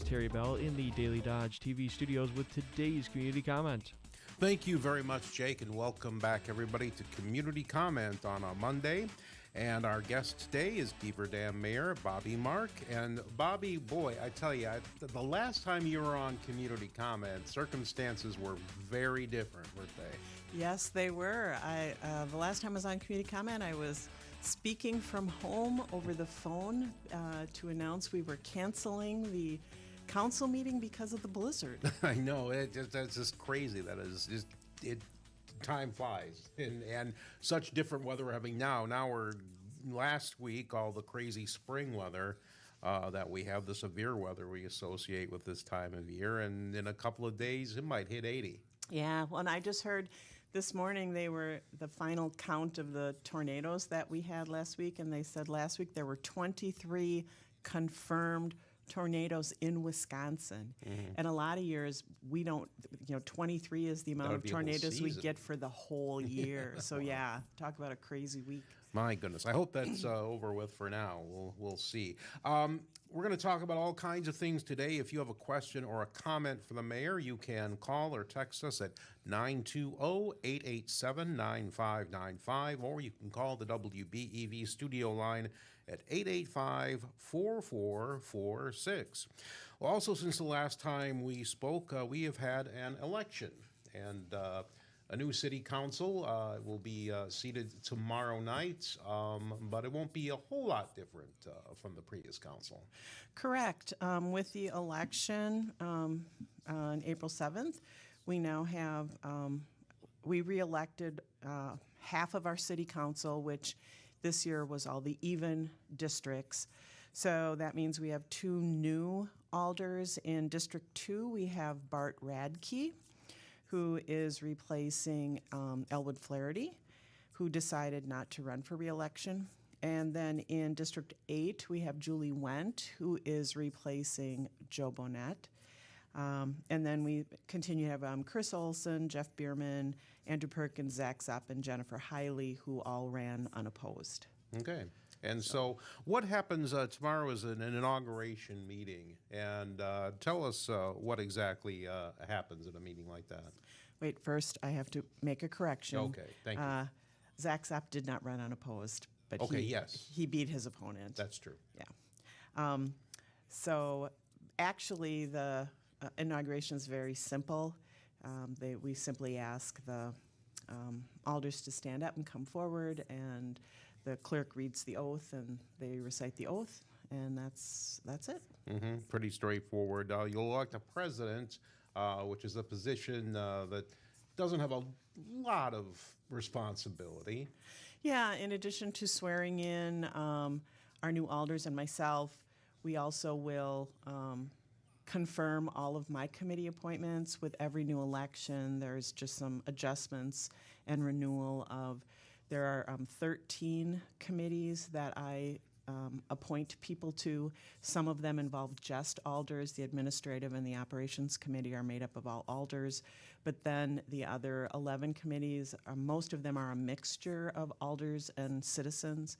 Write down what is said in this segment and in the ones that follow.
Terry Bell in the Daily Dodge TV studios with today's Community Comment. Thank you very much, Jake, and welcome back, everybody, to Community Comment on a Monday. And our guest today is Beaver Dam Mayor Bobbi Marck. And Bobbi, boy, I tell you, the last time you were on Community Comment, circumstances were very different, weren't they? Yes, they were. The last time I was on Community Comment, I was speaking from home over the phone to announce we were canceling the council meeting because of the blizzard. I know, that's just crazy. That is just time flies, and such different weather we're having now. Now we're last week, all the crazy spring weather that we have, the severe weather we associate with this time of year, and in a couple of days it might hit 80. Yeah, well, and I just heard this morning they were the final count of the tornadoes that we had last week, and they said last week there were 23 confirmed tornadoes in Wisconsin. Mm-hmm. And a lot of years we don't, 23 is the amount of tornadoes we get for the whole year. So yeah, talk about a crazy week. My goodness. I hope that's over with for now. We'll see. We're going to talk about all kinds of things today. If you have a question or a comment for the mayor, you can call or text us at 920-887-9595, or you can call the WBEV studio line at 885-4446. Well, also, since the last time we spoke, we have had an election, and a new city council will be seated tomorrow night, but it won't be a whole lot different from the previous council. Correct. With the election on April 7th, we now have, we re-elected half of our city council, which this year was all the even districts. So that means we have two new alders. In District 2, we have Bart Radke, who is replacing Elwood Flaherty, who decided not to run for re-election. And then in District 8, we have Julie Wendt, who is replacing Joe Bonnet. And then we continue to have Chris Olson, Jeff Bierman, Andrew Perkins, Zach Zopp, and Jennifer Hiley, who all ran unopposed. Okay. And so what happens tomorrow is an inauguration meeting, and tell us what exactly happens at a meeting like that. Wait, first I have to make a correction. Okay, thank you. Zach Zopp did not run unopposed, but he beat his opponent. That's true. Yeah. So actually the inauguration is very simple. We simply ask the alders to stand up and come forward, and the clerk reads the oath, and they recite the oath, and that's it. Mm-hmm. Pretty straightforward. You'll elect a president, which is a position that doesn't have a lot of responsibility. Yeah, in addition to swearing in our new alders and myself, we also will confirm all of my committee appointments. With every new election, there's just some adjustments and renewal of. There are 13 committees that I appoint people to. Some of them involve just alders. The administrative and the operations committee are made up of all alders. But then the other 11 committees, most of them are a mixture of alders and citizens.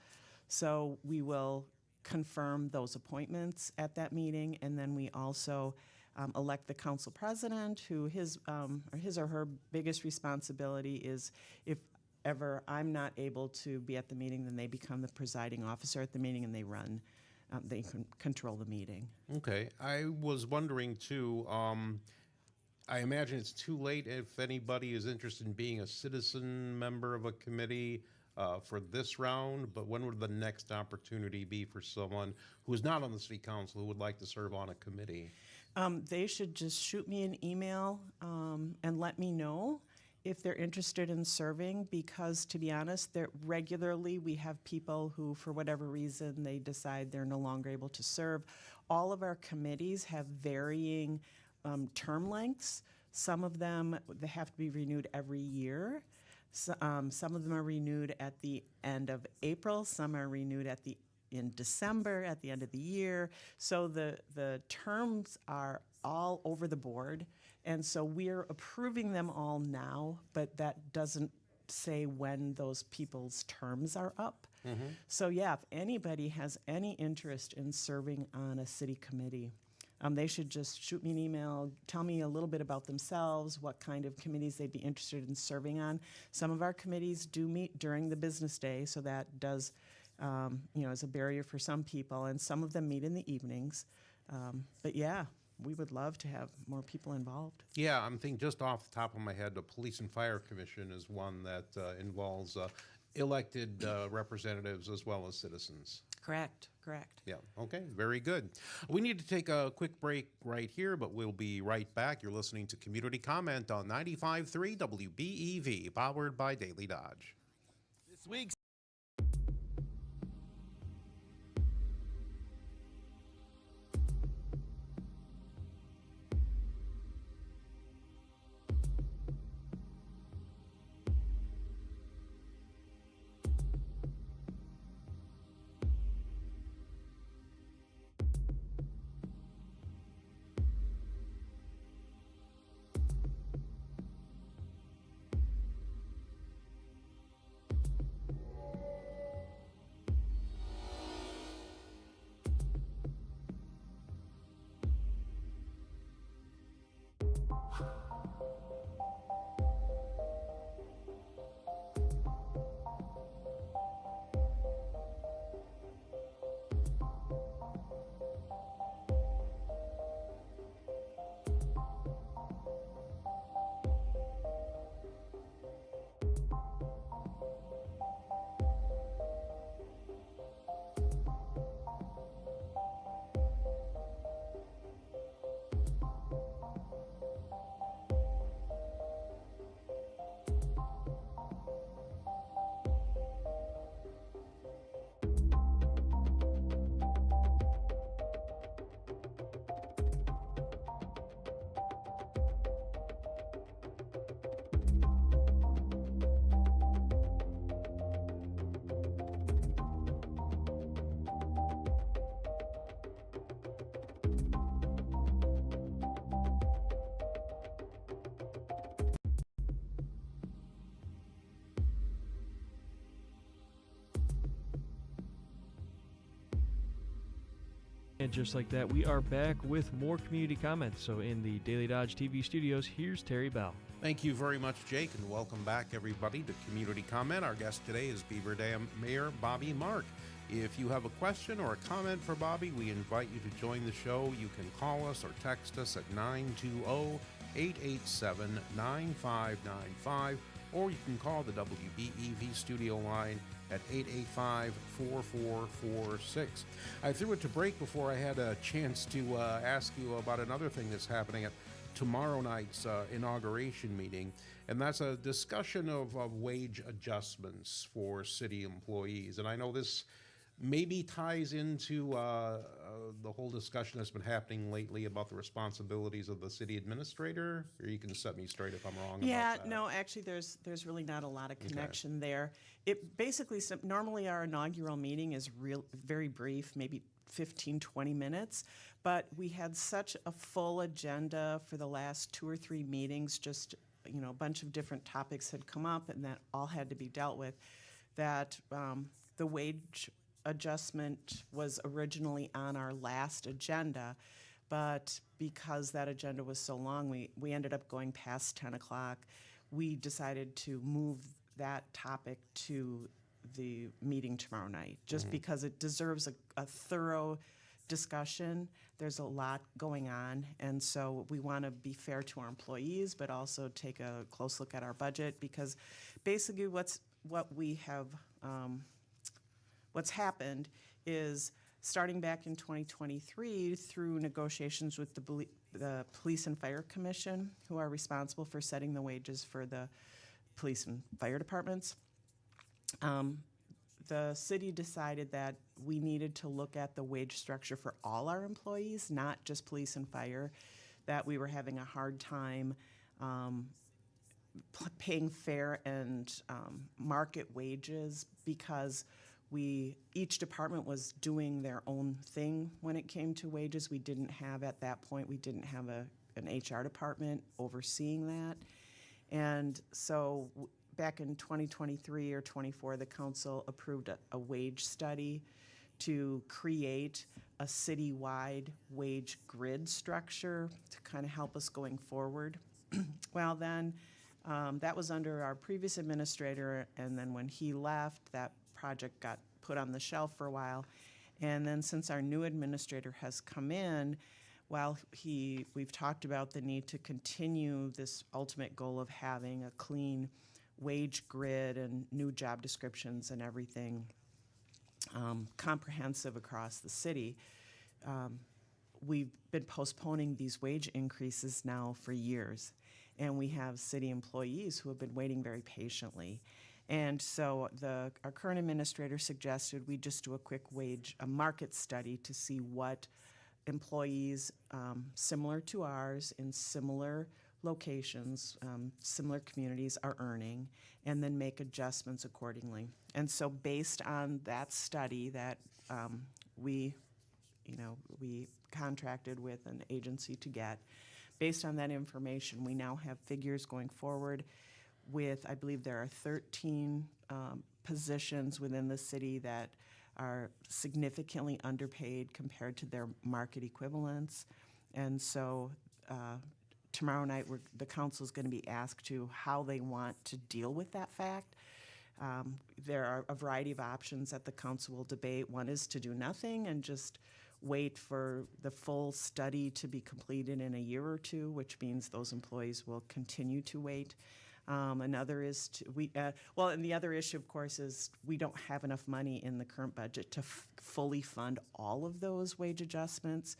So we will confirm those appointments at that meeting, and then we also elect the council president, who his or her biggest responsibility is if ever I'm not able to be at the meeting, then they become the presiding officer at the meeting, and they run, they can control the meeting. Okay. I was wondering, too, I imagine it's too late if anybody is interested in being a citizen member of a committee for this round, but when would the next opportunity be for someone who is not on the city council who would like to serve on a committee? They should just shoot me an email and let me know if they're interested in serving, because to be honest, regularly we have people who, for whatever reason, they decide they're no longer able to serve. All of our committees have varying term lengths. Some of them, they have to be renewed every year. Some of them are renewed at the end of April. Some are renewed in December, at the end of the year. So the terms are all over the board, and so we're approving them all now, but that doesn't say when those people's terms are up. Mm-hmm. So yeah, if anybody has any interest in serving on a city committee, They should just shoot me an email, tell me a little bit about themselves, what kind of committees they'd be interested in serving on. Some of our committees do meet during the business day, so that does, is a barrier for some people, and some of them meet in the evenings. But yeah, we would love to have more people involved. Yeah, I'm thinking just off the top of my head, the Police and Fire Commission is one that involves elected representatives as well as citizens. Correct. Yeah, okay, very good. We need to take a quick break right here, but we'll be right back. You're listening to Community Comment on 95.3 WBEV, powered by Daily Dodge. This week's And just like that, we are back with more community comments. So in the Daily Dodge TV studios, here's Terry Bell. Thank you very much, Jake, and welcome back, everybody, to Community Comment. Our guest today is Beaver Dam Mayor Bobbi Marck. If you have a question or a comment for Bobbi, we invite you to join the show. You can call us or text us at 920-887-9595, or you can call the WBEV studio line at 885-4446. I threw it to break before I had a chance to ask you about another thing that's happening at tomorrow night's inauguration meeting, and that's a discussion of wage adjustments for city employees. And I know this maybe ties into the whole discussion that's been happening lately about the responsibilities of the city administrator, or you can set me straight if I'm wrong about that. No, actually there's really not a lot of connection there. It basically, normally our inaugural meeting is very brief, maybe 15, 20 minutes, but we had such a full agenda for the last 2 or 3 meetings, just, a bunch of different topics had come up and that all had to be dealt with, that the wage adjustment was originally on our last agenda, but because that agenda was so long, we ended up going past 10 o'clock. We decided to move that topic to the meeting tomorrow night, just because it deserves a thorough discussion. There's a lot going on, and so we want to be fair to our employees, but also take a close look at our budget, because basically what's happened is, starting back in 2023 through negotiations with the Police and Fire Commission, who are responsible for setting the wages for the police and fire departments, the city decided that we needed to look at the wage structure for all our employees, not just police and fire, that we were having a hard time paying fair and market wages, because each department was doing their own thing when it came to wages. We didn't have, at that point, an HR department overseeing that. And so back in 2023 or 24, the council approved a wage study to create a citywide wage grid structure to kind of help us going forward. Well, then that was under our previous administrator, and then when he left, that project got put on the shelf for a while. And then since our new administrator has come in, while we've talked about the need to continue this ultimate goal of having a clean wage grid and new job descriptions and everything comprehensive across the city, we've been postponing these wage increases now for years. And we have city employees who have been waiting very patiently. And so our current administrator suggested we just do a quick a market study to see what employees similar to ours in similar locations, similar communities are earning, and then make adjustments accordingly. And so based on that study that we contracted with an agency to get, based on that information, we now have figures going forward with, I believe there are 13 positions within the city that are significantly underpaid compared to their market equivalents. And so tomorrow night, the council is going to be asked to how they want to deal with that fact. There are a variety of options that the council will debate. One is to do nothing and just wait for the full study to be completed in a year or two, which means those employees will continue to wait. Another is and the other issue, of course, is we don't have enough money in the current budget to fully fund all of those wage adjustments.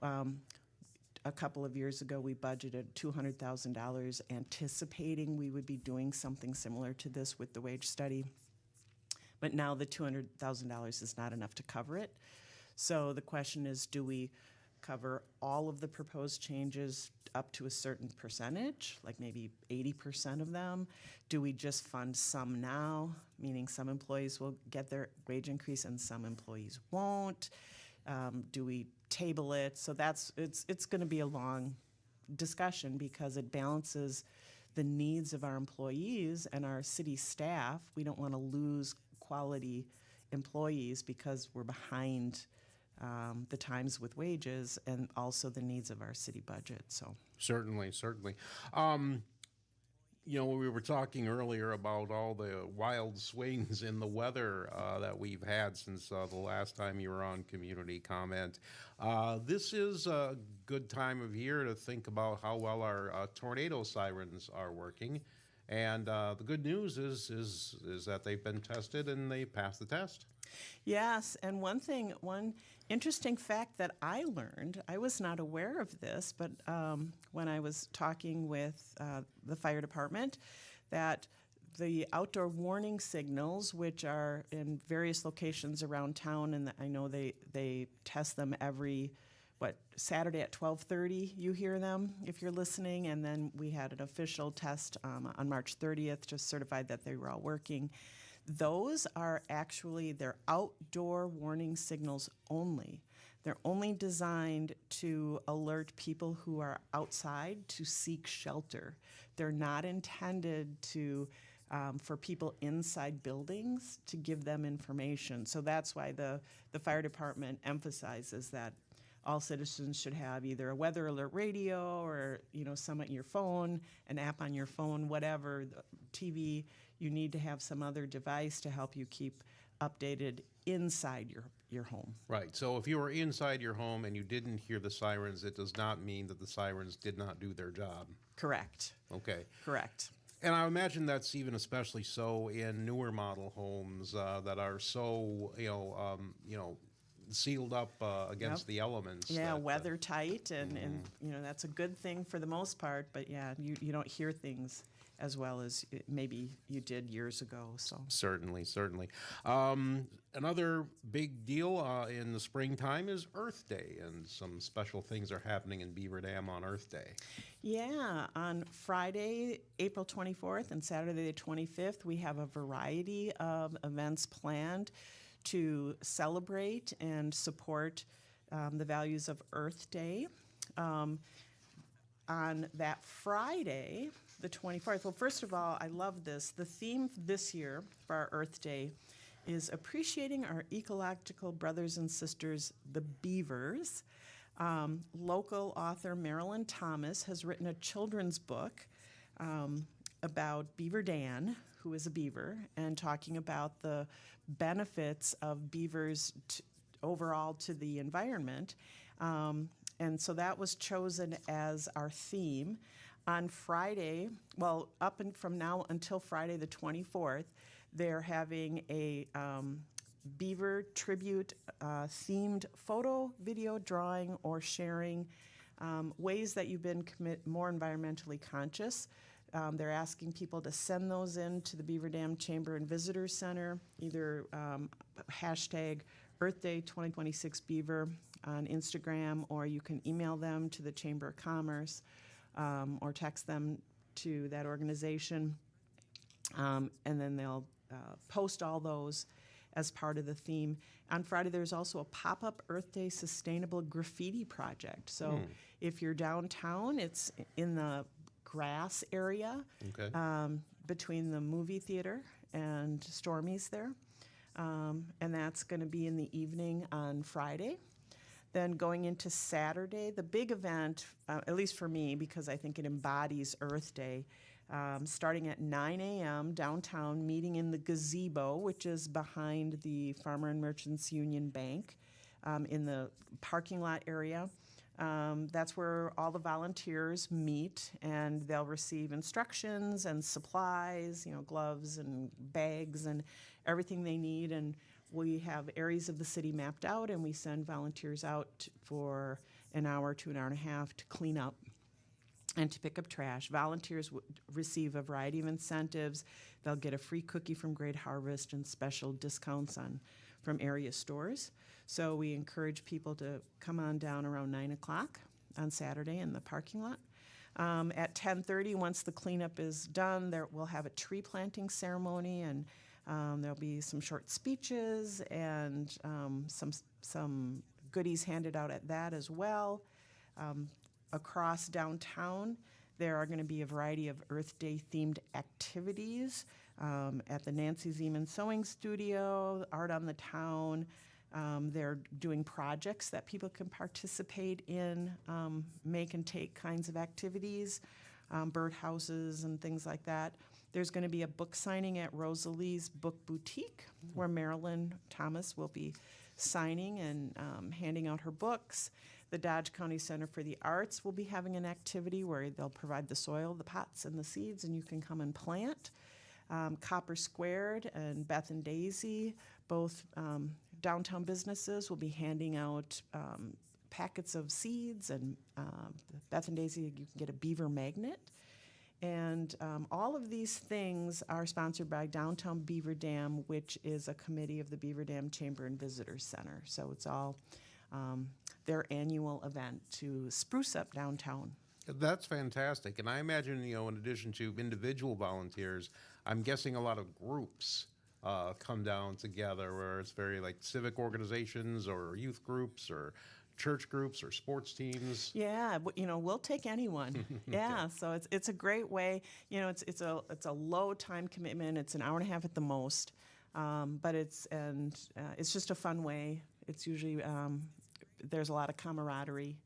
A couple of years ago, we budgeted $200,000 anticipating we would be doing something similar to this with the wage study. But now the $200,000 is not enough to cover it. So the question is, do we cover all of the proposed changes up to a certain percentage, like maybe 80% of them? Do we just fund some now, meaning some employees will get their wage increase and some employees won't? Do we table it? So it's going to be a long discussion because it balances the needs of our employees and our city staff. We don't want to lose quality employees because we're behind the times with wages and also the needs of our city budget. So Certainly. We were talking earlier about all the wild swings in the weather that we've had since the last time you were on Community Comment. This is a good time of year to think about how well our tornado sirens are working. And the good news is that they've been tested and they passed the test. yes, and one interesting fact that I learned, I was not aware of this, but when I was talking with the fire department, that the outdoor warning signals, which are in various locations around town, and I know they test them every Saturday at 12:30, you hear them if you're listening, and then we had an official test on March 30th, just certified that they were all working. Those are actually, they're outdoor warning signals only. They're only designed to alert people who are outside to seek shelter. They're not intended to for people inside buildings to give them information. So that's why the fire department emphasizes that all citizens should have either a weather alert radio or some on your phone, an app on your phone, whatever, the TV. You need to have some other device to help you keep updated inside your home. Right. So if you were inside your home and you didn't hear the sirens, it does not mean that the sirens did not do their job. Correct. Okay. Correct. And I imagine that's even especially so in newer model homes that are so sealed up against the elements. Yeah, weather tight, and that's a good thing for the most part. But yeah, you don't hear things as well as maybe you did years ago. So Certainly. Another big deal in the springtime is Earth Day, and some special things are happening in Beaver Dam on Earth Day. yeah, on Friday, April 24th and Saturday the 25th, we have a variety of events planned to celebrate and support the values of Earth Day. On that Friday, the 24th, well, first of all, I love this. The theme this year for our Earth Day is appreciating our ecological brothers and sisters, the Beavers. Local author Marilyn Thomas has written a children's book about Beaver Dan, who is a beaver, and talking about the benefits of beavers overall to the environment. And so that was chosen as our theme. On Friday, well, up and from now until Friday the 24th, they're having a beaver tribute themed photo, video, drawing, or sharing ways that you've been more environmentally conscious. They're asking people to send those in to the Beaver Dam Chamber and Visitor Center, either hashtag Earth Day 2026 Beaver on Instagram, or you can email them to the Chamber of Commerce or text them to that organization. And then they'll post all those as part of the theme. On Friday, there's also a pop-up Earth Day sustainable graffiti project. So if you're downtown, it's in the grass area between the movie theater and Stormy's there. And that's going to be in the evening on Friday. Then going into Saturday, the big event, at least for me, because I think it embodies Earth Day, starting at 9 a.m. downtown, meeting in the gazebo, which is behind the Farmer and Merchants Union Bank in the parking lot area. That's where all the volunteers meet, and they'll receive instructions and supplies, gloves and bags and everything they need. And we have areas of the city mapped out, and we send volunteers out for an hour to an hour and a half to clean up and to pick up trash. Volunteers receive a variety of incentives. They'll get a free cookie from Great Harvest and special discounts from area stores. So we encourage people to come on down around 9 o'clock on Saturday in the parking lot. At 10:30, once the cleanup is done, we'll have a tree planting ceremony, and there'll be some short speeches and some goodies handed out at that as well. Across downtown, there are going to be a variety of Earth Day themed activities at the Nancy Zeman Sewing Studio, Art on the Town. They're doing projects that people can participate in, make and take kinds of activities, birdhouses and things like that. There's going to be a book signing at Rosalie's Book Boutique, where Marilyn Thomas will be signing and handing out her books. The Dodge County Center for the Arts will be having an activity where they'll provide the soil, the pots, and the seeds, and you can come and plant. Copper Squared and Beth and Daisy, both downtown businesses, will be handing out packets of seeds, and Beth and Daisy, you can get a beaver magnet. And all of these things are sponsored by Downtown Beaver Dam, which is a committee of the Beaver Dam Chamber and Visitor Center. So it's all their annual event to spruce up downtown. That's fantastic. And I imagine, in addition to individual volunteers, I'm guessing a lot of groups come down together, where it's very like civic organizations or youth groups or church groups or sports teams. Yeah, we'll take anyone. Yeah, so it's a great way. It's a low time commitment. It's an hour and a half at the most, but it's just a fun way. It's usually there's a lot of camaraderie.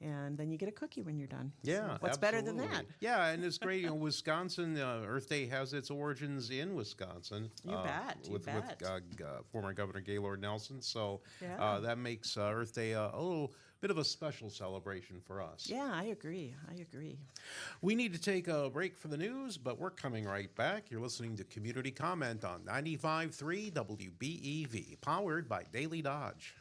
And then you get a cookie when you're done. Yeah, so what's better than that? Yeah, and it's great. Wisconsin, Earth Day has its origins in Wisconsin. You bet. With former Governor Gaylord Nelson. So Yeah. that makes Earth Day a little bit of a special celebration for us. Yeah, I agree. We need to take a break for the news, but we're coming right back. You're listening to Community Comment on 95.3 WBEV, powered by Daily Dodge.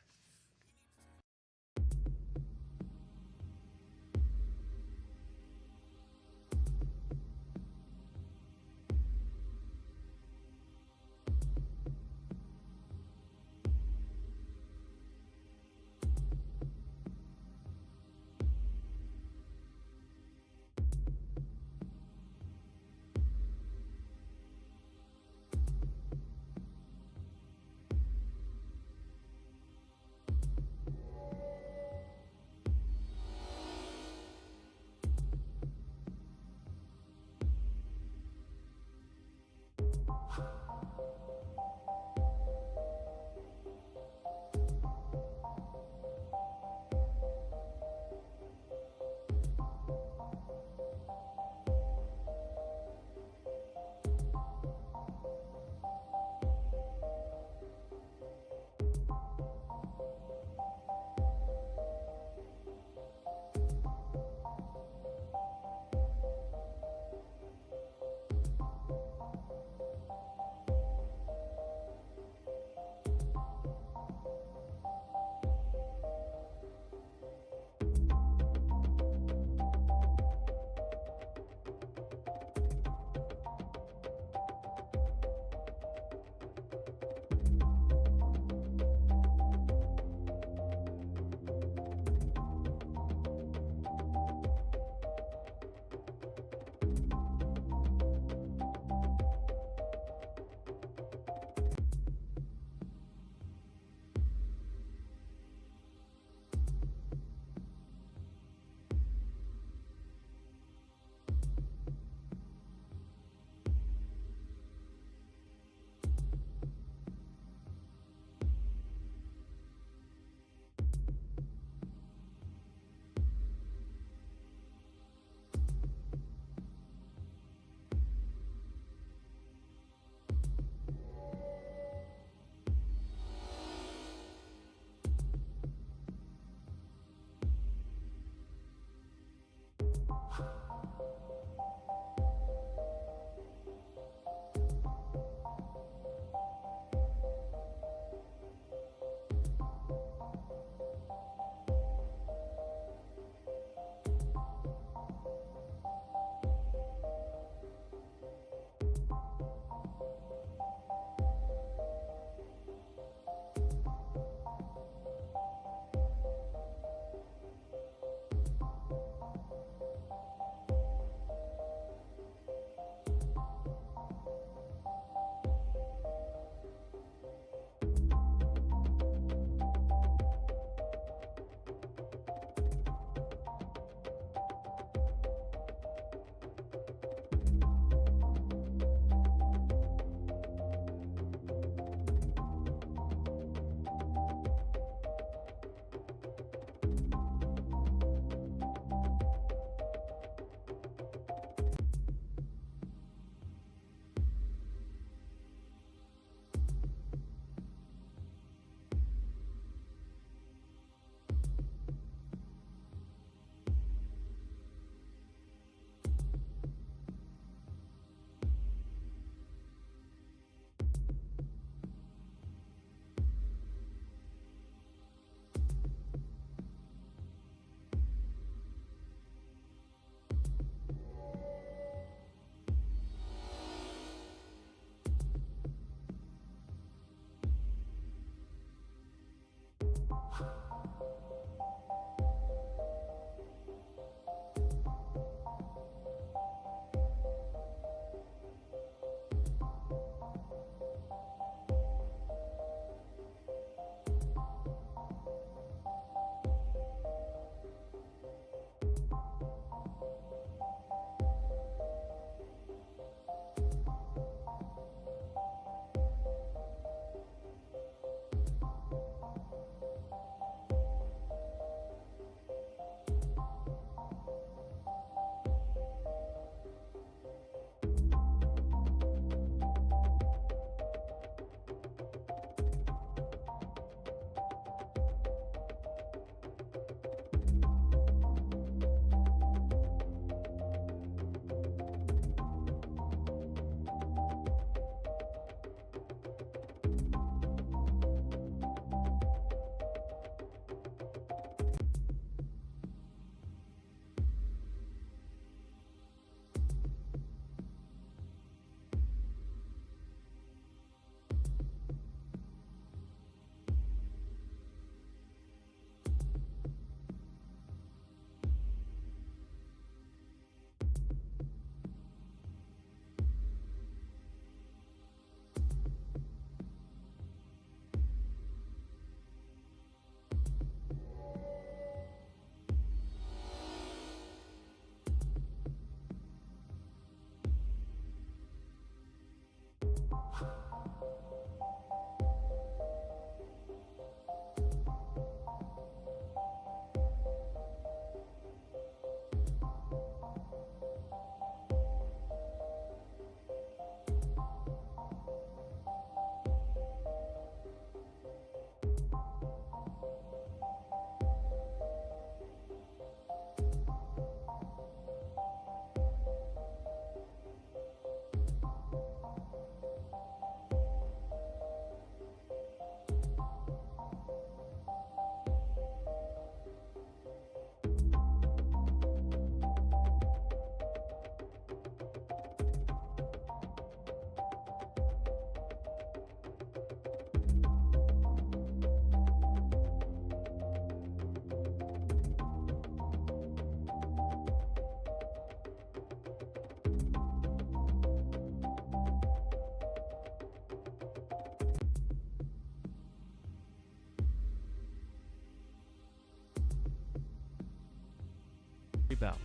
Bell.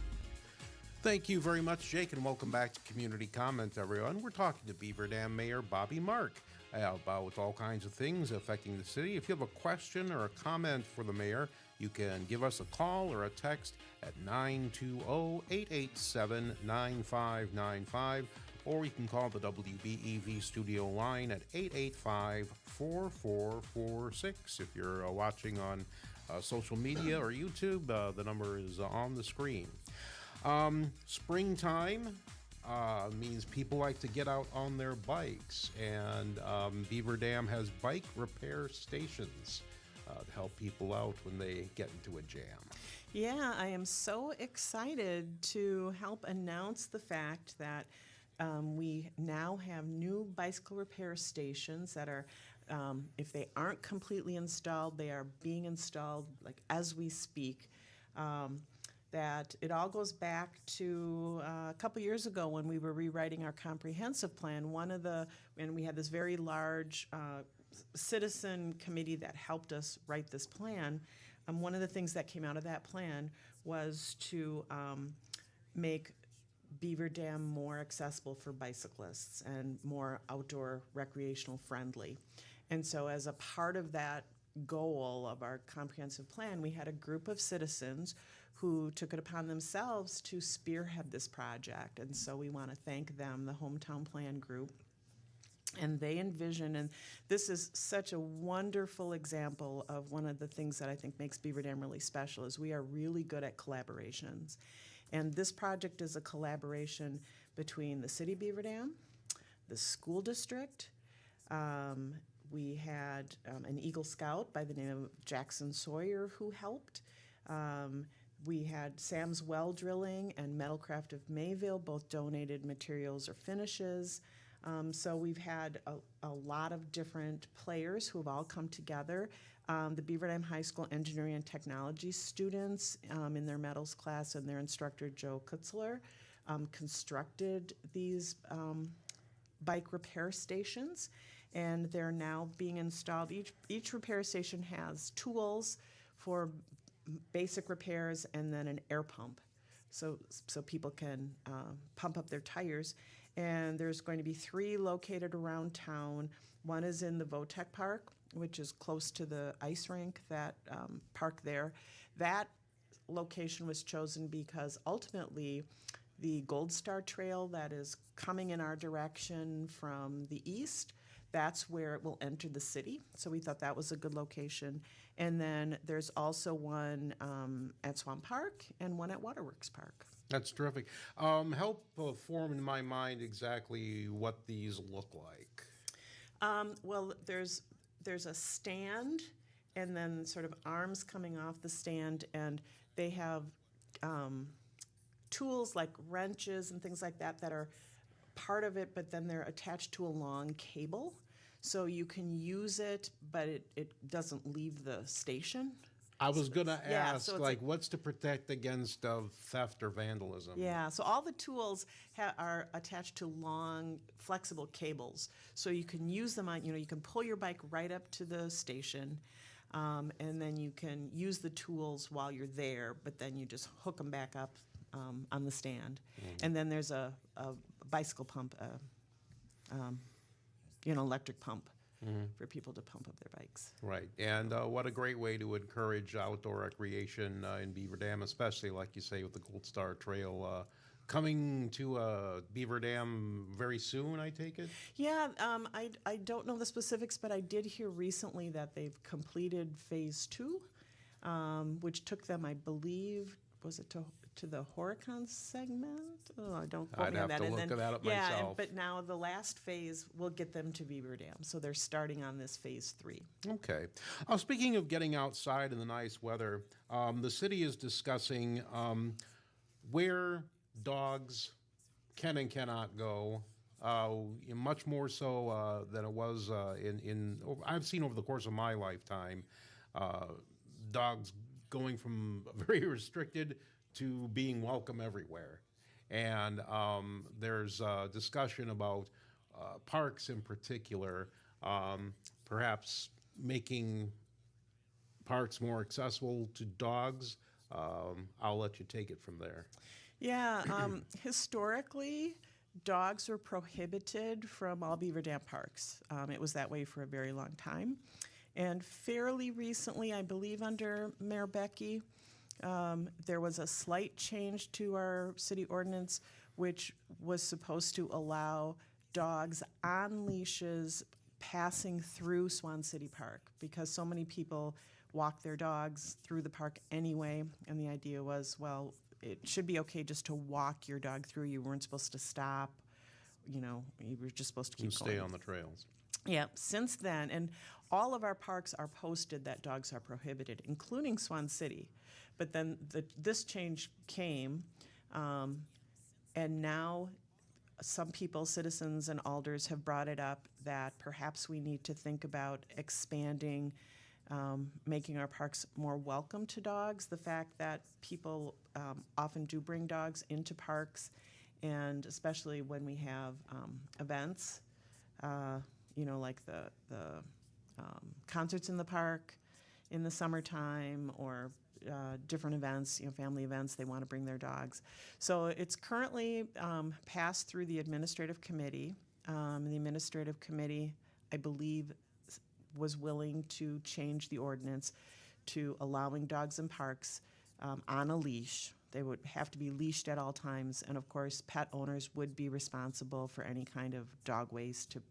Thank you very much, Jake, and welcome back to Community Comment, everyone. We're talking to Beaver Dam Mayor Bobbi Marck about all kinds of things affecting the city. If you have a question or a comment for the mayor, you can give us a call or a text at 920-887-9595, or you can call the WBEV studio line at 885-4446. If you're watching on social media or YouTube, the number is on the screen. Springtime means people like to get out on their bikes, and Beaver Dam has bike repair stations to help people out when they get into a jam. Yeah, I am so excited to help announce the fact that we now have new bicycle repair stations that are, if they aren't completely installed, they are being installed like as we speak. That it all goes back to a couple years ago when we were rewriting our comprehensive plan. And we had this very large citizen committee that helped us write this plan. One of the things that came out of that plan was to make Beaver Dam more accessible for bicyclists and more outdoor recreational friendly. And so as a part of that goal of our comprehensive plan, we had a group of citizens who took it upon themselves to spearhead this project. And so we want to thank them, the Hometown Plan Group. And they envision, and this is such a wonderful example of one of the things that I think makes Beaver Dam really special, is we are really good at collaborations. And this project is a collaboration between the City of Beaver Dam, the school district. We had an Eagle Scout by the name of Jackson Sawyer who helped. We had Sam's Well Drilling and Metalcraft of Mayville both donated materials or finishes. So we've had a lot of different players who have all come together. The Beaver Dam High School Engineering and Technology students in their metals class and their instructor Joe Kutzler constructed these bike repair stations, and they're now being installed. Each repair station has tools for basic repairs and then an air pump, so people can pump up their tires. And there's going to be 3 located around town. One is in the Votech Park, which is close to the ice rink, that park there. That location was chosen because ultimately the Gold Star Trail that is coming in our direction from the east, that's where it will enter the city. So we thought that was a good location. And then there's also one at Swamp Park and one at Waterworks Park. That's terrific. Help form in my mind exactly what these look like. Well, there's a stand and then sort of arms coming off the stand, and they have tools like wrenches and things like that that are part of it, but then they're attached to a long cable. So you can use it, but it doesn't leave the station. I was going to ask, so what's to protect against theft or vandalism? Yeah, so all the tools are attached to long, flexible cables. So you can use them on, you can pull your bike right up to the station, and then you can use the tools while you're there, but then you just hook them back up on the stand. Mm-hmm. And then there's a bicycle pump, electric pump. Mm-hmm. For people to pump up their bikes. Right, and what a great way to encourage outdoor recreation in Beaver Dam, especially, like you say, with the Gold Star Trail coming to Beaver Dam very soon, I take it? Yeah, I don't know the specifics, but I did hear recently that they've completed Phase 2, which took them, I believe, was it to the Horicon segment? Oh, don't quote me on that. I'd have to look that up myself. Yeah, but now the last phase will get them to Beaver Dam, so they're starting on this Phase 3. Okay. Speaking of getting outside in the nice weather, the city is discussing where dogs can and cannot go, much more so than it was I've seen over the course of my lifetime, dogs going from very restricted to being welcome everywhere. And there's discussion about parks in particular, perhaps making parks more accessible to dogs, I'll let you take it from there. Yeah, historically, dogs were prohibited from all Beaver Dam parks. It was that way for a very long time. And fairly recently, I believe under Mayor Becky, there was a slight change to our city ordinance, which was supposed to allow dogs on leashes passing through Swan City Park because so many people walk their dogs through the park anyway. And the idea was, well, it should be okay just to walk your dog through. You weren't supposed to stop. You know, you were just supposed to keep And going. stay on the trails. Yeah, since then, and all of our parks are posted that dogs are prohibited, including Swan City. But then this change came, and now some people, citizens and alders, have brought it up that perhaps we need to think about expanding, making our parks more welcome to dogs. The fact that people often do bring dogs into parks, and especially when we have events, like the concerts in the park in the summertime or different events, family events, they want to bring their dogs. So it's currently passed through the administrative committee. The administrative committee, I believe, was willing to change the ordinance to allowing dogs in parks on a leash. They would have to be leashed at all times, and of course, pet owners would be responsible for any kind of dog waste to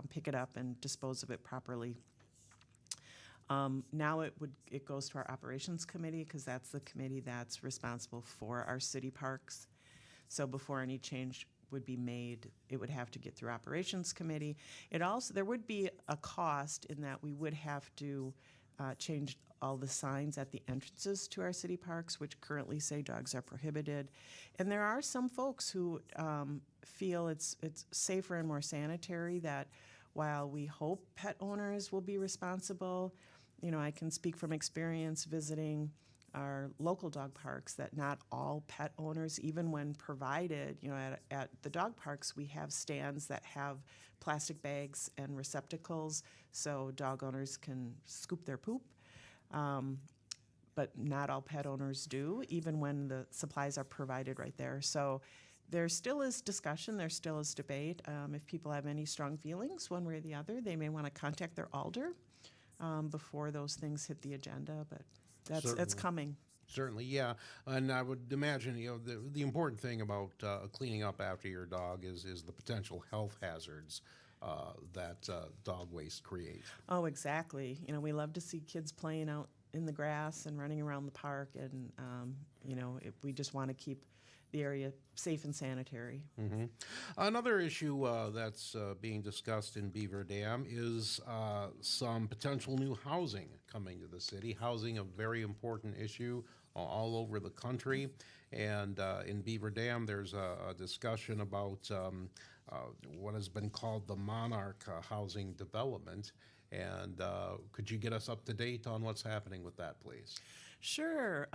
pick it up and dispose of it properly. Now it goes to our operations committee because that's the committee that's responsible for our city parks. So before any change would be made, it would have to get through operations committee. There would be a cost in that we would have to change all the signs at the entrances to our city parks, which currently say dogs are prohibited. And there are some folks who feel it's safer and more sanitary, that while we hope pet owners will be responsible, I can speak from experience visiting our local dog parks that not all pet owners, even when provided, at the dog parks, we have stands that have plastic bags and receptacles so dog owners can scoop their poop. But not all pet owners do, even when the supplies are provided right there. So there still is discussion, there still is debate. If people have any strong feelings one way or the other, they may want to contact their alder before those things hit the agenda, but it's Certainly. coming. Certainly, yeah. And I would imagine, the important thing about cleaning up after your dog is the potential health hazards that dog waste creates. Oh, exactly. We love to see kids playing out in the grass and running around the park, and we just want to keep the area safe and sanitary. Mm-hmm. Another issue that's being discussed in Beaver Dam is some potential new housing coming to the city. Housing, a very important issue all over the country. And in Beaver Dam, there's a discussion about what has been called the Monarch housing development. And could you get us up to date on what's happening with that, please? Sure.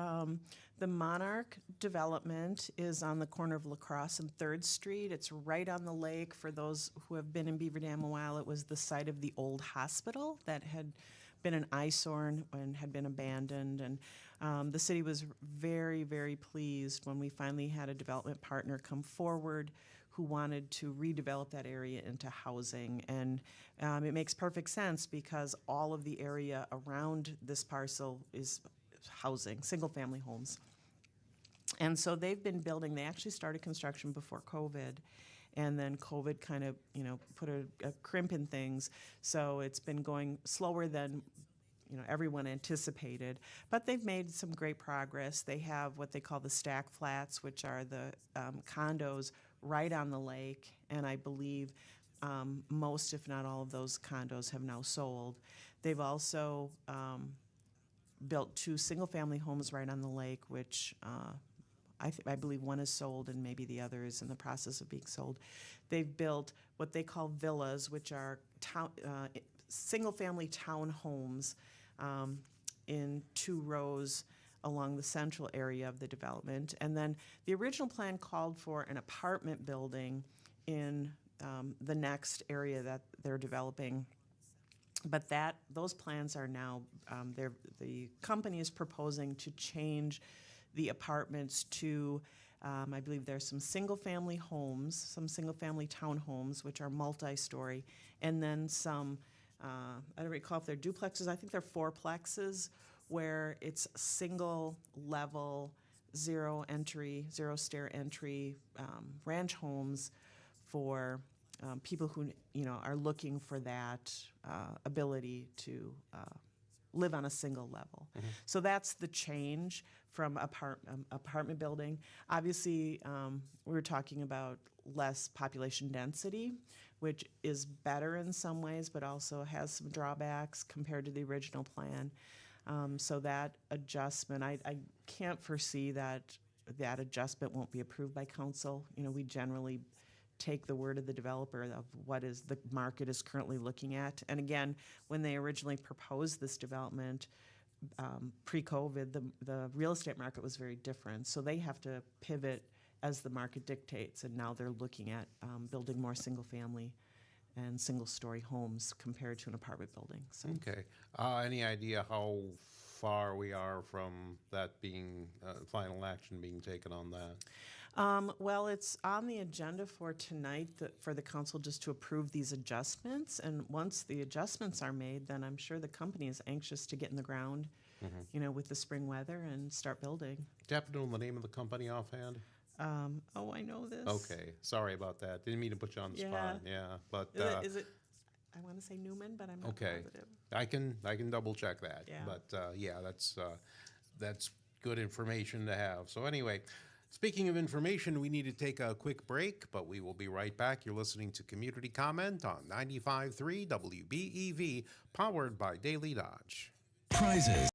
The Monarch development is on the corner of La Crosse and 3rd Street. It's right on the lake. For those who have been in Beaver Dam a while, it was the site of the old hospital that had been an eyesore and had been abandoned. And the city was very, very pleased when we finally had a development partner come forward who wanted to redevelop that area into housing. And it makes perfect sense because all of the area around this parcel is housing, single-family homes. And so they've been building. They actually started construction before COVID, and then COVID kind of, put a crimp in things. So it's been going slower than everyone anticipated, but they've made some great progress. They have what they call the stack flats, which are the condos right on the lake, and I believe most, if not all, of those condos have now sold. They've also built 2 single-family homes right on the lake, which I believe one is sold and maybe the other is in the process of being sold. They've built what they call villas, which are single-family townhomes in 2 rows along the central area of the development. And then the original plan called for an apartment building in the next area that they're developing. But those plans are now, the company is proposing to change the apartments to, I believe there's some single-family homes, some single-family townhomes, which are multi-story, and then some, I don't recall if they're duplexes, I think they're fourplexes, where it's single level, zero stair entry ranch homes for people who are looking for that ability to live on a single level. So that's the change from apartment building. Obviously, we're talking about less population density, which is better in some ways, but also has some drawbacks compared to the original plan. So that adjustment, I can't foresee that adjustment won't be approved by council. We generally take the word of the developer of what is the market is currently looking at. And again, when they originally proposed this development, pre-COVID, the real estate market was very different. So they have to pivot as the market dictates, and now they're looking at building more single-family and single-story homes compared to an apartment building. So. Okay. Any idea how far we are from that being, final action being taken on that? Well, it's on the agenda for tonight for the council just to approve these adjustments. And once the adjustments are made, then I'm sure the company is anxious to get in the ground, with the spring weather and start building. Do you happen to know the name of the company offhand? I know this. Okay. Sorry about that. Didn't mean to put you on the spot. Yeah. But Is it, I want to say Newman, but I'm not okay. positive. I can double check that. Yeah. But that's good information to have. So anyway, speaking of information, we need to take a quick break, but we will be right back. You're listening to Community Comment on 95.3 WBEV, powered by Daily Dodge. Prizes.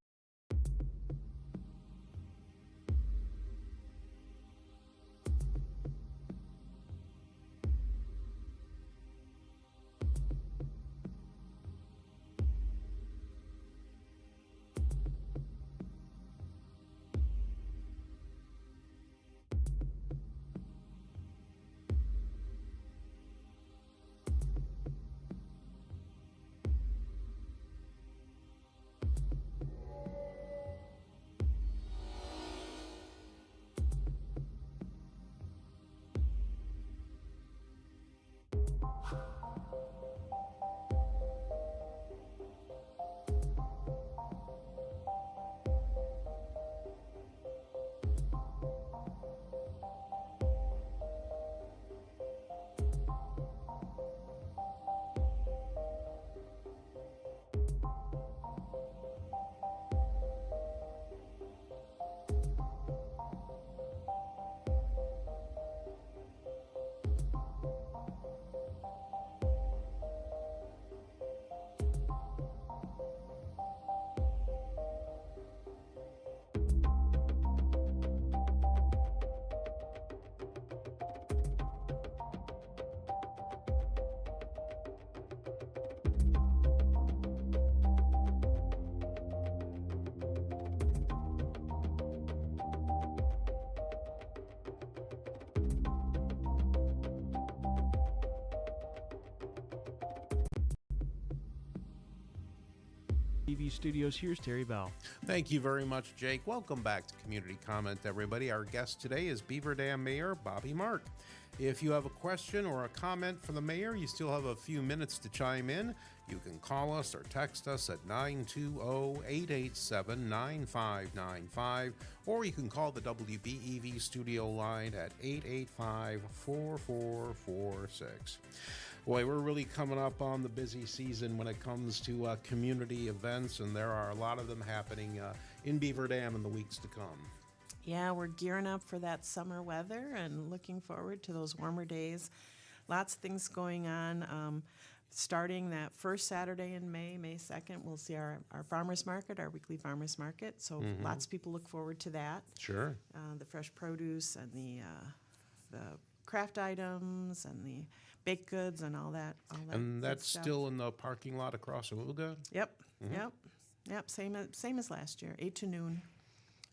TV studios, here's Terry Bell. Thank you very much, Jake. Welcome back to Community Comment, everybody. Our guest today is Beaver Dam Mayor Bobbi Marck. If you have a question or a comment for the mayor, you still have a few minutes to chime in. You can call us or text us at 920-887-9595, or you can call the WBEV studio line at 885-4446. Boy, we're really coming up on the busy season when it comes to community events, and there are a lot of them happening in Beaver Dam in the weeks to come. Yeah, we're gearing up for that summer weather and looking forward to those warmer days. Lots of things going on. Starting that first Saturday in May 2nd, we'll see our farmers market, our weekly farmers market. So lots of people look forward to that. Sure. The fresh produce and the craft items and the baked goods and all that. And good that's stuff. still in the parking lot across Awuga? Yep. Same as last year, 8 to noon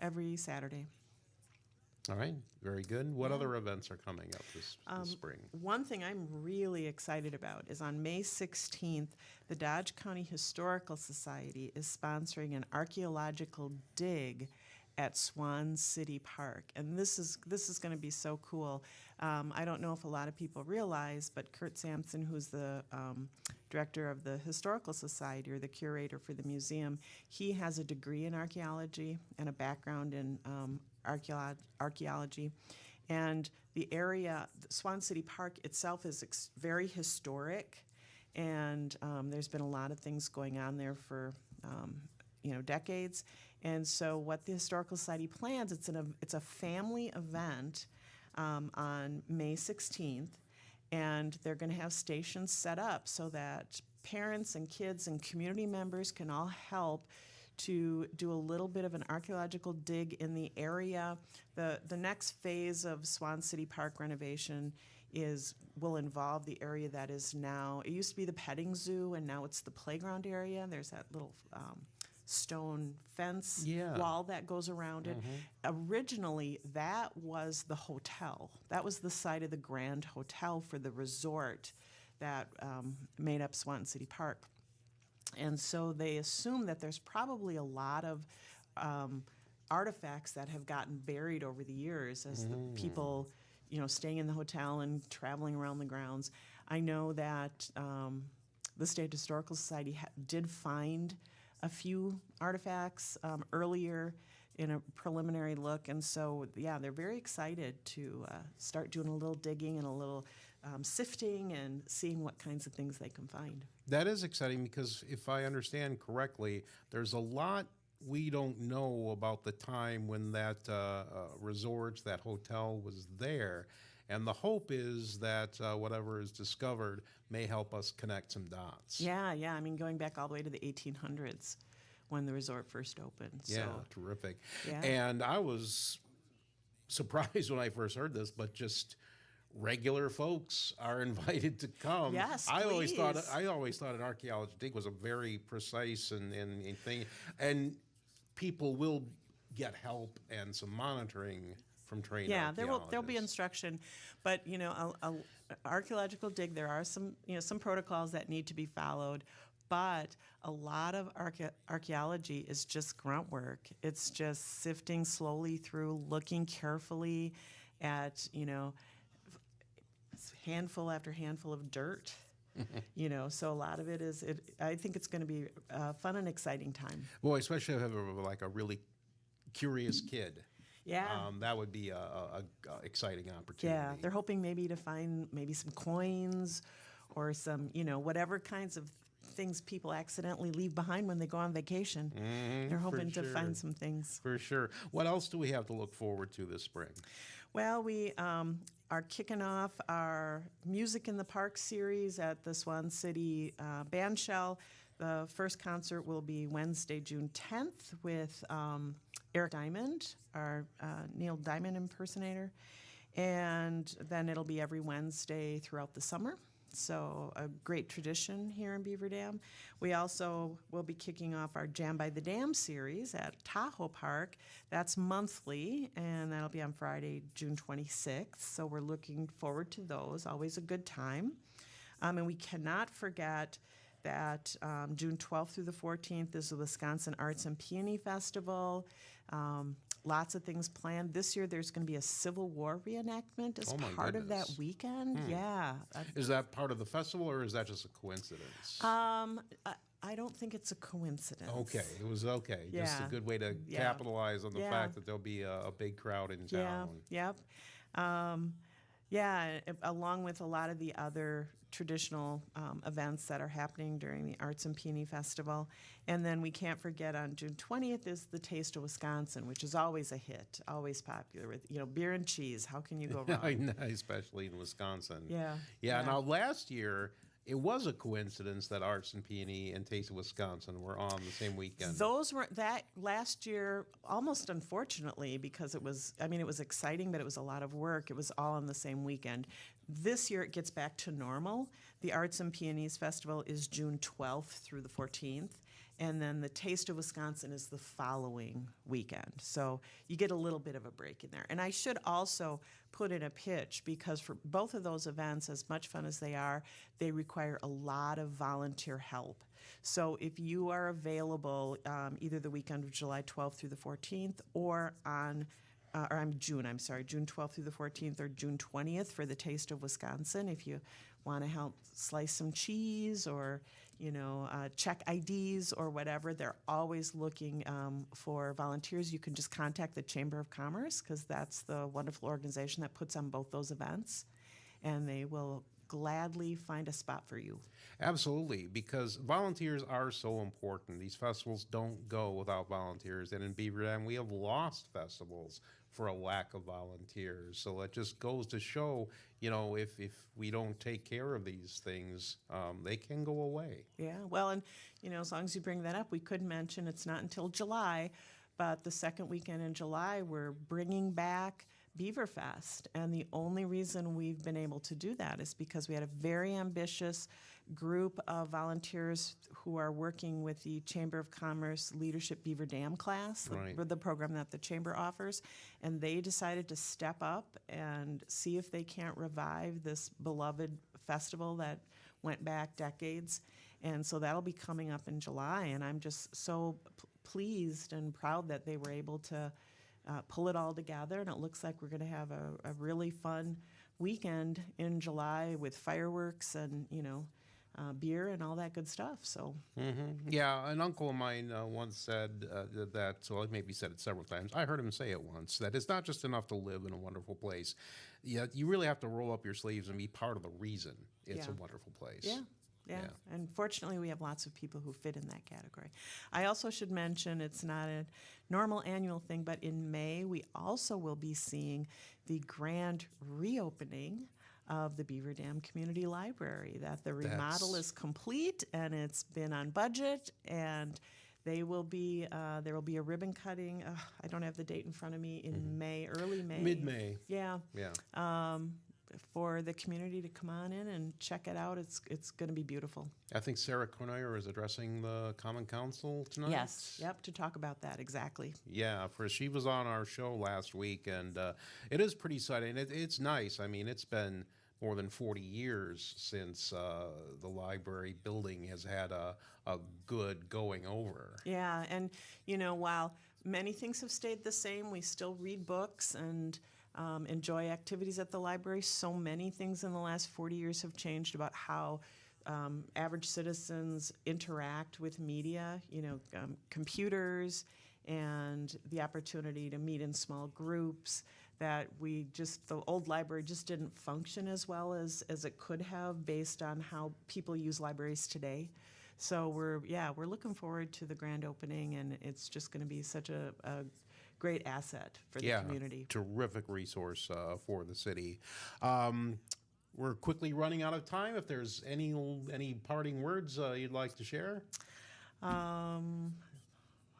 every Saturday. All right, very good. What other events are coming up this spring? One thing I'm really excited about is on May 16th, the Dodge County Historical Society is sponsoring an archaeological dig at Swan City Park, and this is going to be so cool. I don't know if a lot of people realize, but Kurt Sampson, who's the director of the Historical Society or the curator for the museum, he has a degree in archaeology and a background in archaeology. And the area, Swan City Park itself, is very historic, and there's been a lot of things going on there for decades. And so what the Historical Society plans, it's a family event on May 16th, and they're going to have stations set up so that parents and kids and community members can all help to do a little bit of an archaeological dig in the area. The next phase of Swan City Park renovation will involve the area that is now, it used to be the petting zoo, and now it's the playground area. There's that little stone fence wall that goes around it. Originally, that was the hotel. That was the site of the Grand Hotel for the resort that made up Swan City Park. And so they assume that there's probably a lot of artifacts that have gotten buried over the years as the people, staying in the hotel and traveling around the grounds. I know that the State Historical Society did find a few artifacts earlier in a preliminary look, and so they're very excited to start doing a little digging and a little sifting and seeing what kinds of things they can find. That is exciting because if I understand correctly, there's a lot we don't know about the time when that resort, that hotel was there. And the hope is that whatever is discovered may help us connect some dots. Yeah. I mean, going back all the way to the 1800s when the resort first opened. Yeah, terrific. Yeah. And I was surprised when I first heard this, but just regular folks are invited to come. Yes, I always thought please. an archaeology dig was a very precise and thing, and people will get help and some monitoring from trained archaeologists. There'll be instruction, but a archaeological dig, there are some protocols that need to be followed, but a lot of archaeology is just grunt work. It's just sifting slowly through, looking carefully at handful after handful of dirt. So a lot of it is. I think it's going to be a fun and exciting time. Boy, especially if you have a really curious kid. Yeah. That would be a exciting opportunity. Yeah, they're hoping maybe to find maybe some coins or some, whatever kinds of things people accidentally leave behind when they go on vacation. They're hoping to find some things. For sure. What else do we have to look forward to this spring? Well, we are kicking off our Music in the Park series at the Swan City Band Shell. The first concert will be Wednesday, June 10th with Eric Diamond, our Neil Diamond impersonator. And then it'll be every Wednesday throughout the summer. So a great tradition here in Beaver Dam. We also will be kicking off our Jam by the Dam series at Tahoe Park. That's monthly, and that'll be on Friday, June 26th. So we're looking forward to those. Always a good time. And we cannot forget that June 12th through the 14th is the Wisconsin Arts and Peony Festival. Lots of things planned. This year there's going to be a Civil War reenactment as part of that weekend. Yeah. Is that part of the festival, or is that just a coincidence? I don't think it's a coincidence. Okay, it was okay. Yeah. Just a good way to capitalize on the fact that there'll be a big crowd in town. Yep. Along with a lot of the other traditional events that are happening during the Arts and Peony Festival. And then we can't forget on June 20th is the Taste of Wisconsin, which is always a hit, always popular with, beer and cheese. How can you go wrong? I know, especially in Wisconsin. Yeah. Now, last year, it was a coincidence that Arts and Peony and Taste of Wisconsin were on the same weekend. Those were that last year, almost unfortunately, because it was exciting, but it was a lot of work. It was all on the same weekend. This year it gets back to normal. The Arts and Peonies Festival is June 12th through the 14th. And then the Taste of Wisconsin is the following weekend. So you get a little bit of a break in there. And I should also put in a pitch, because for both of those events, as much fun as they are, they require a lot of volunteer help. So if you are available either the weekend of July 12th through the 14th or June 12th through the 14th or June 20th for the Taste of Wisconsin, if you want to help slice some cheese or, check IDs or whatever, they're always looking for volunteers. You can just contact the Chamber of Commerce because that's the wonderful organization that puts on both those events, and they will gladly find a spot for you. Absolutely, because volunteers are so important. These festivals don't go without volunteers, and in Beaver Dam, we have lost festivals for a lack of volunteers. So it just goes to show, if we don't take care of these things, they can go away. Yeah, well, and as long as you bring that up, we could mention it's not until July, but the second weekend in July, we're bringing back Beaver Fest. And the only reason we've been able to do that is because we had a very ambitious group of volunteers who are working with the Chamber of Commerce Leadership Beaver Dam class, Right. the program that the Chamber offers. And they decided to step up and see if they can't revive this beloved festival that went back decades. And so that'll be coming up in July. And I'm just so pleased and proud that they were able to pull it all together, and it looks like we're going to have a really fun weekend in July with fireworks and beer and all that good stuff. So Yeah, an uncle of mine once said that, so maybe said it several times. I heard him say it once, that it's not just enough to live in a wonderful place. You really have to roll up your sleeves and be part of the reason it's a wonderful place. Yeah. And fortunately, we have lots of people who fit in that category. I also should mention it's not a normal annual thing, but in May, we also will be seeing the grand reopening of the Beaver Dam Community Library, that the remodel is complete and it's been on budget, and there will be a ribbon cutting. I don't have the date in front of me, in May, early May. Mid-May. Yeah. Yeah. For the community to come on in and check it out. It's going to be beautiful. I think Sarah Corneyer is addressing the Common Council tonight. Yes, yep, to talk about that, exactly. Yeah, she was on our show last week, and it is pretty exciting. It's nice. I mean, it's been more than 40 years since the library building has had a good going over. Yeah, and while many things have stayed the same, we still read books and enjoy activities at the library. So many things in the last 40 years have changed about how average citizens interact with media, computers and the opportunity to meet in small groups, that the old library just didn't function as well as it could have based on how people use libraries today. So we're looking forward to the grand opening, and it's just going to be such a great asset for the community. Terrific resource for the city. We're quickly running out of time. If there's any parting words you'd like to share?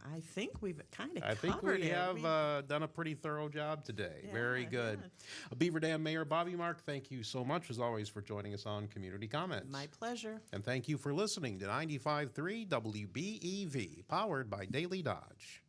I think we've kind of covered it. I think we have done a pretty thorough job today. Very good. Yeah. Beaver Dam Mayor Bobbi Marck, thank you so much, as always, for joining us on Community Comments. My pleasure. And thank you for listening to 95.3 WBEV, powered by Daily Dodge.